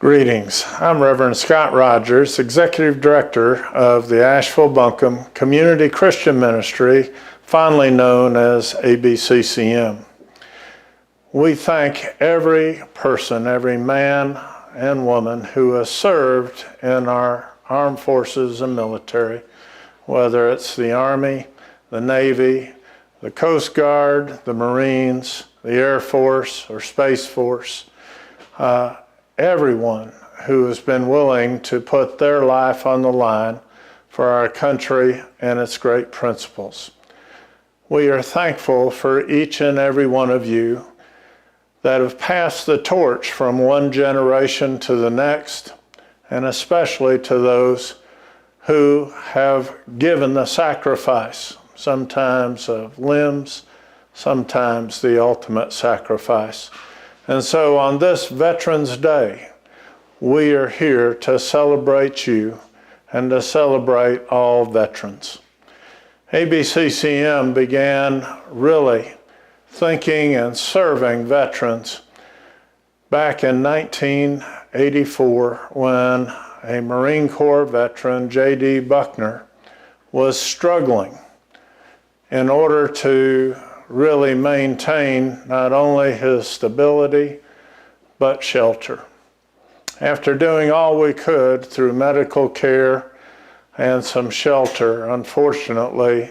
Greetings. I'm Reverend Scott Rogers, Executive Director of the Asheville-Buncombe Community Christian Ministry, fondly known as ABCCM. We thank every person, every man and woman who has served in our armed forces and military, whether it's the Army, the Navy, the Coast Guard, the Marines, the Air Force, or Space Force. Everyone who has been willing to put their life on the line for our country and its great principles. We are thankful for each and every one of you that have passed the torch from one generation to the next, and especially to those who have given the sacrifice, sometimes of limbs, sometimes the ultimate sacrifice. And so on this Veterans Day, we are here to celebrate you and to celebrate all veterans. ABCCM began really thinking and serving veterans back in 1984 when a Marine Corps veteran, J.D. Buckner, was struggling in order to really maintain not only his stability, but shelter. After doing all we could through medical care and some shelter, unfortunately,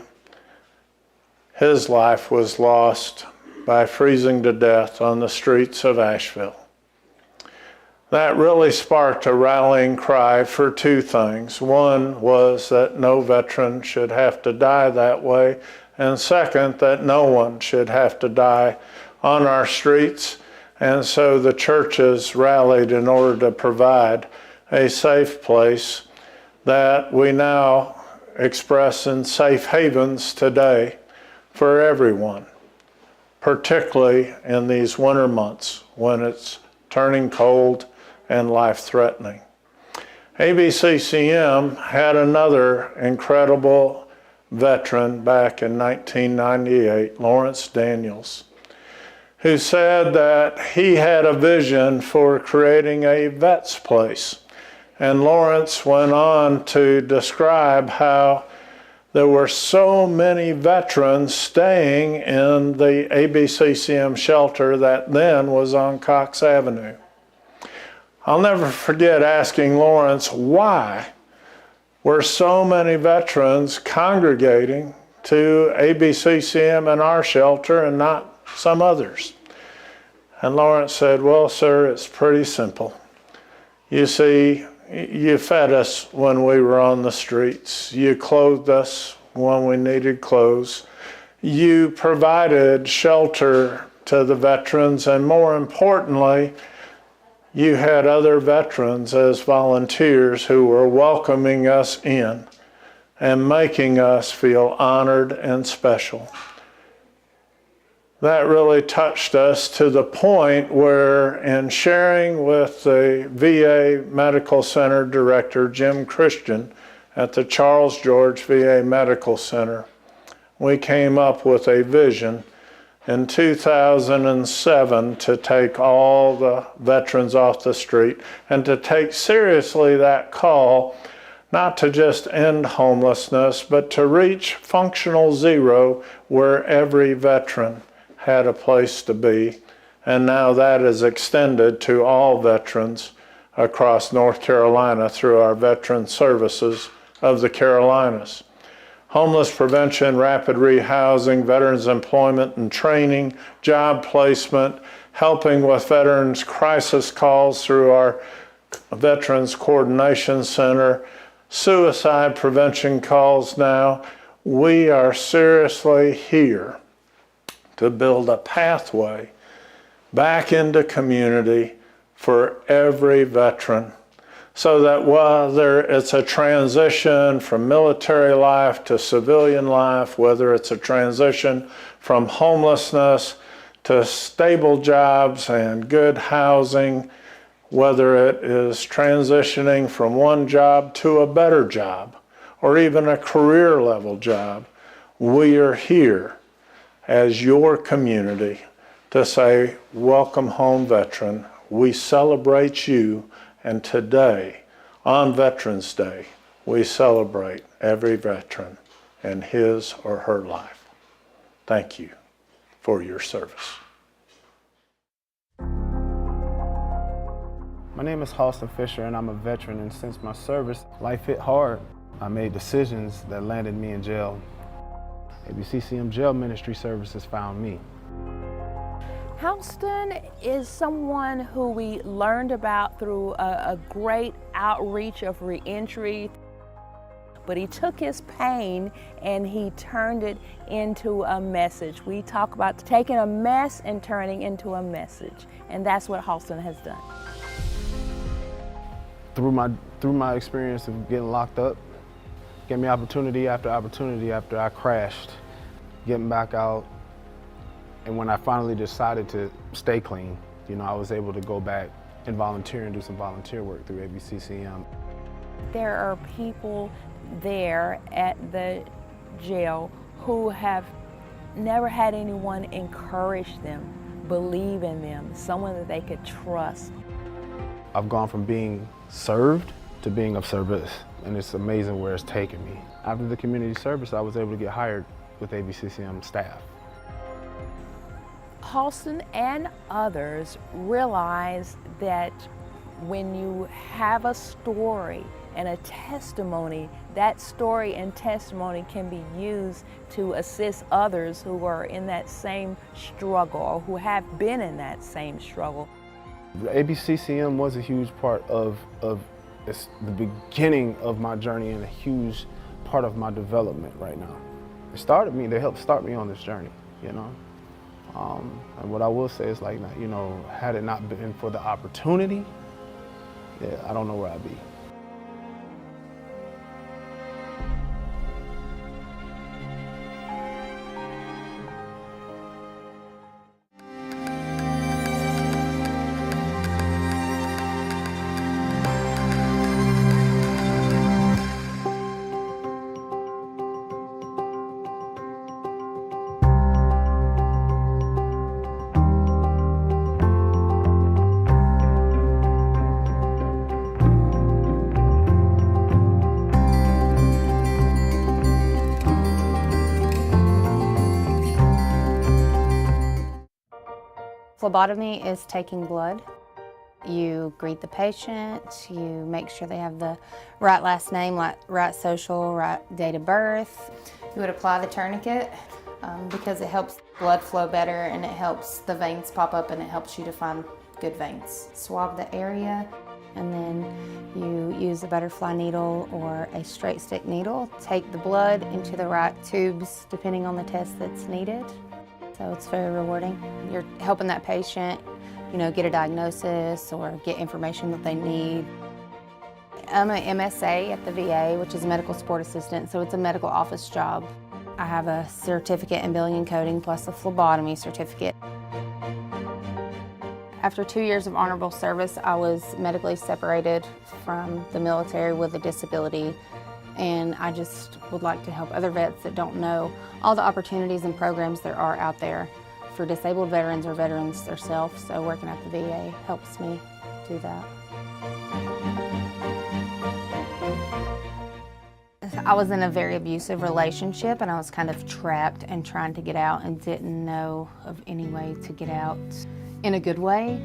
his life was lost by freezing to death on the streets of Asheville. That really sparked a rallying cry for two things. One was that no veteran should have to die that way, and second, that no one should have to die on our streets. And so the churches rallied in order to provide a safe place that we now express in safe havens today for everyone, particularly in these winter months when it's turning cold and life-threatening. ABCCM had another incredible veteran back in 1998, Lawrence Daniels, who said that he had a vision for creating a vet's place. And Lawrence went on to describe how there were so many veterans staying in the ABCCM shelter that then was on Cox Avenue. I'll never forget asking Lawrence why were so many veterans congregating to ABCCM and our shelter and not some others. And Lawrence said, well, sir, it's pretty simple. You see, you fed us when we were on the streets. You clothed us when we needed clothes. You provided shelter to the veterans, and more importantly, you had other veterans as volunteers who were welcoming us in and making us feel honored and special. That really touched us to the point where, in sharing with the VA Medical Center Director, Jim Christian, at the Charles George VA Medical Center, we came up with a vision in 2007 to take all the veterans off the street and to take seriously that call, not to just end homelessness, but to reach functional zero where every veteran had a place to be. And now that is extended to all veterans across North Carolina through our Veteran Services of the Carolinas. Homeless prevention, rapid rehousing, veterans employment and training, job placement, helping with veterans crisis calls through our Veterans Coordination Center, suicide prevention calls now. We are seriously here to build a pathway back into community for every veteran, so that whether it's a transition from military life to civilian life, whether it's a transition from homelessness to stable jobs and good housing, whether it is transitioning from one job to a better job, or even a career level job, we are here as your community to say, welcome home, veteran. We celebrate you And today, on Veterans Day, we celebrate every veteran in his or her life. Thank you for your service. My name is Halston Fisher, and I'm a veteran, and since my service, life hit hard. I made decisions that landed me in jail. ABCCM Jail Ministry Services found me. Halston is someone who we learned about through a great outreach of reentry, but he took his pain and he turned it into a message. We talk about taking a mess and turning into a message, and that's what Halston has done. Through my experience of getting locked up, gave me opportunity after I crashed, getting back out. And when I finally decided to stay clean, I was able to go back and volunteer and do some volunteer work through ABCCM. There are people there at the jail who have never had anyone encourage them, believe in them, someone that they could trust. I've gone from being served to being of service, and it's amazing where it's taken me. After the community service, I was able to get hired with ABCCM staff. Halston and others realize that when you have a story and a testimony, that story and testimony can be used to assist others who are in that same struggle or who have been in that same struggle. ABCCM was a huge part of the beginning of my journey and a huge part of my development right now. They helped start me on this journey, And what I will say is had it not been for the opportunity, I don't know where I'd be. Phlebotomy is taking blood. You greet the patient, you make sure they have the right last name, right social, right date of birth. You would apply the tourniquet because it helps blood flow better and it helps the veins pop up and it helps you to find good veins. Swab the area and then you use a butterfly needle or a straight stick needle. Take the blood into the right tubes depending on the test that's needed. So it's very rewarding. You're helping that patient, get a diagnosis or get information that they need. I'm an MSA at the VA, which is a medical support assistant, so it's a medical office job. I have a certificate in billing and coding plus a phlebotomy certificate. After 2 years of honorable service, I was medically separated from the military with a disability. And I just would like to help other vets that don't know all the opportunities and programs there are out there for disabled veterans or veterans themselves. So working at the VA helps me do that. I was in a very abusive relationship and I was kind of trapped and trying to get out and didn't know of any way to get out in a good way.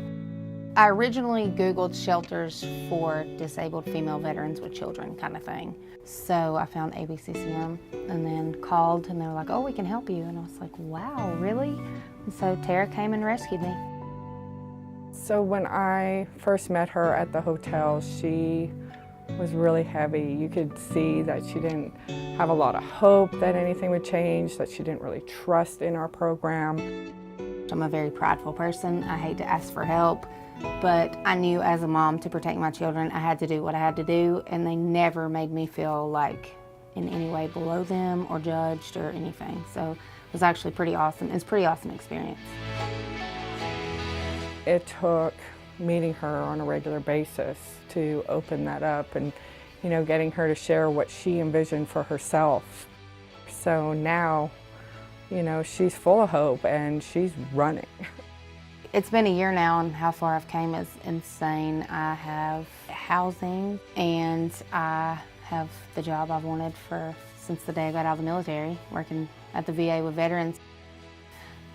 I originally Googled shelters for disabled female veterans with children kind of thing. So I found ABCCM and then called and they were like, oh, we can help you. And I was like, wow, really? And so Tara came and rescued me. So when I first met her at the hotel, she was really heavy. You could see that she didn't have a lot of hope that anything would change, that she didn't really trust in our program. I'm a very prideful person. I hate to ask for help. But I knew as a mom to protect my children, I had to do what I had to do, and they never made me feel like in any way below them or judged or anything. So it was actually pretty awesome. It was a pretty awesome experience. It took meeting her on a regular basis to open that up and, getting her to share what she envisioned for herself. So now, she's full of hope and she's running. It's been a year now, and how far I've came is insane. I have housing, and I have the job I've wanted since the day I got out of the military, working at the VA with veterans.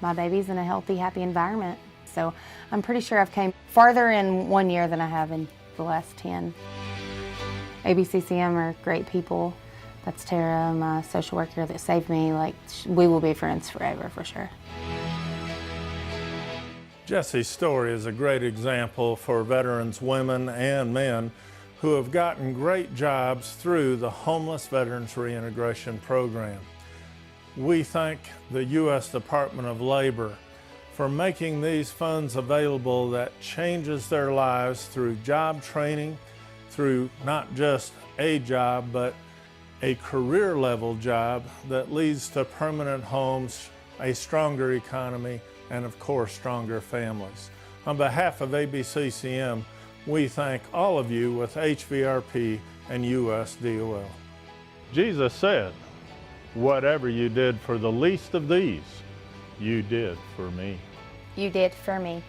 My baby's in a healthy, happy environment. So I'm pretty sure I've came farther in 1 year than I have in the last 10. ABCCM are great people. That's Tara, my social worker that saved me. Like, we will be friends forever, for sure. Jesse's story is a great example for veterans, women and men, who have gotten great jobs through the Homeless Veterans Reintegration Program. We thank the U.S. Department of Labor for making these funds available that changes their lives through job training, through not just a job, but a career-level job that leads to permanent homes, a stronger economy, and of course, stronger families. On behalf of ABCCM, we thank all of you with HVRP and USDOL. Jesus said, "Whatever you did for the least of these, you did for me." You did for me.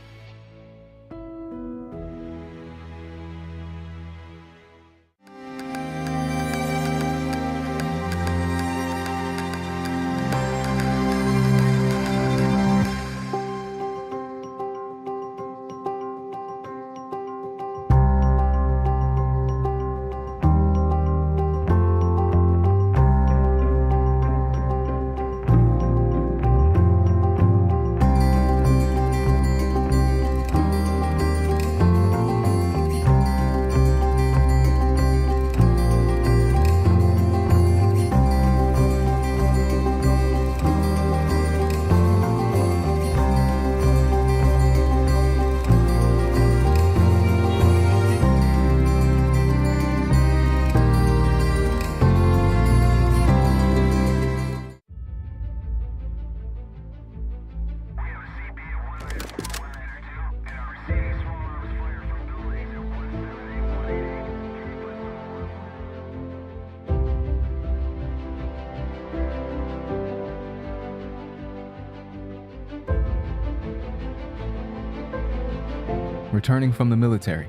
Returning from the military,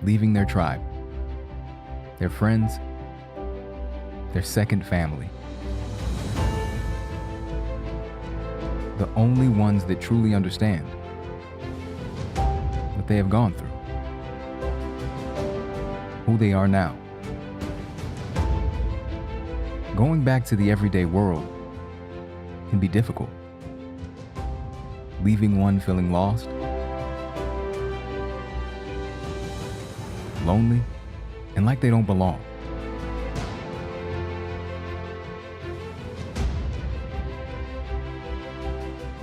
leaving their tribe, their friends, their second family. The only ones that truly understand what they have gone through, who they are now. Going back to the everyday world can be difficult, leaving one feeling lost, lonely, and like they don't belong.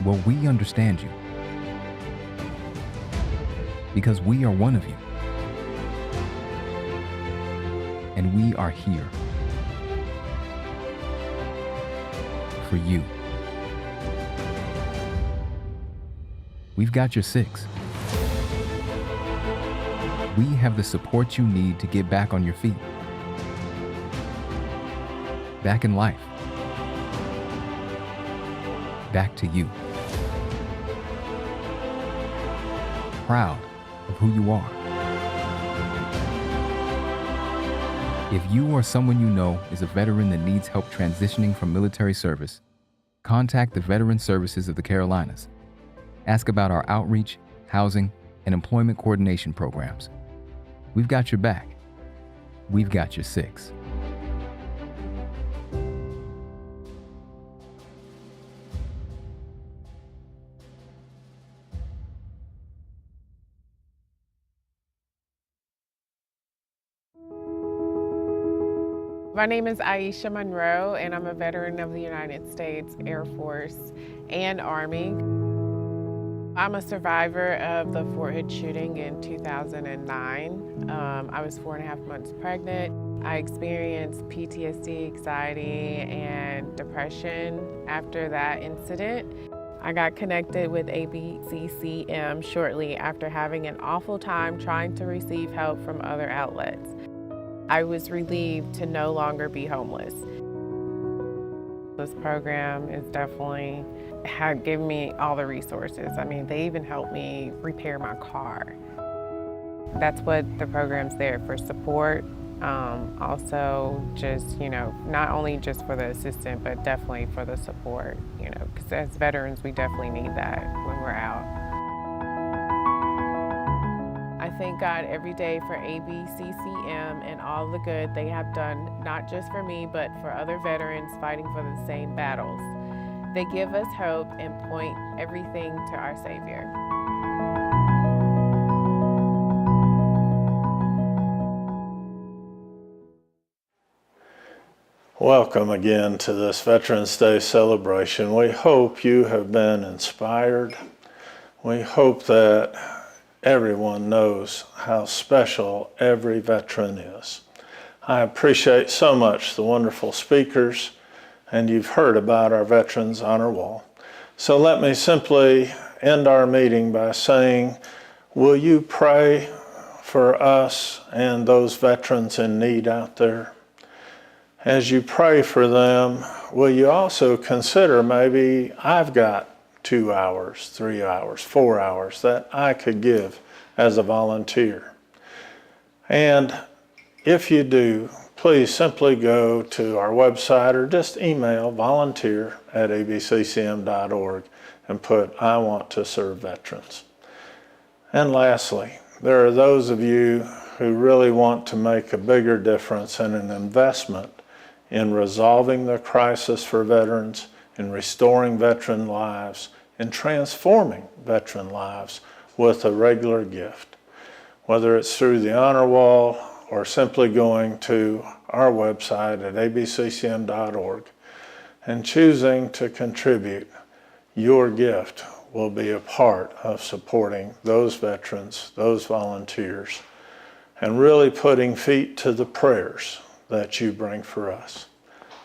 Well, we understand you because we are one of you, and we are here for you. We've got your six. We have the support you need to get back on your feet, back in life, back to you. Proud of who you are. If you or someone you know is a veteran that needs help transitioning from military service, contact the Veteran Services of the Carolinas. Ask about our outreach, housing, and employment coordination programs. We've got your back. We've got your six. My name is Aisha Monroe, and I'm a veteran of the United States Air Force and Army. I'm a survivor of the Fort Hood shooting in 2009. I was 4.5 months pregnant. I experienced PTSD, anxiety, and depression after that incident. I got connected with ABCCM shortly after having an awful time trying to receive help from other outlets. I was relieved to no longer be homeless. This program is definitely given me all the resources. I mean, they even helped me repair my car. That's what the program's there for, support. Also just, not only just for the assistant, but definitely for the support, because as veterans, we definitely need that when we're out. I thank God every day for ABCCM and all the good they have done, not just for me, but for other veterans fighting for the same battles. They give us hope and point everything to our Savior. Welcome again to this Veterans Day celebration. We hope you have been inspired. We hope that everyone knows how special every veteran is. I appreciate so much the wonderful speakers, and you've heard about our Veterans Honor Wall. So let me simply end our meeting by saying, will you pray for us and those veterans in need out there? As you pray for them, will you also consider maybe I've got 2 hours, 3 hours, 4 hours that I could give as a volunteer? And if you do, please simply go to our website or just email volunteer@abccm.org and put, I want to serve veterans. And lastly, there are those of you who really want to make a bigger difference and an investment in resolving the crisis for veterans, in restoring veteran lives, in transforming veteran lives with a regular gift. Whether it's through the Honor Wall or simply going to our website at abccm.org and choosing to contribute, your gift will be a part of supporting those veterans, those volunteers, and really putting feet to the prayers that you bring for us.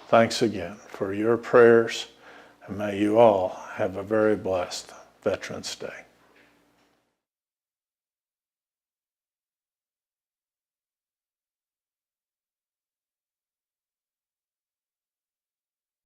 Thanks again for your prayers, and may you all have a very blessed Veterans Day.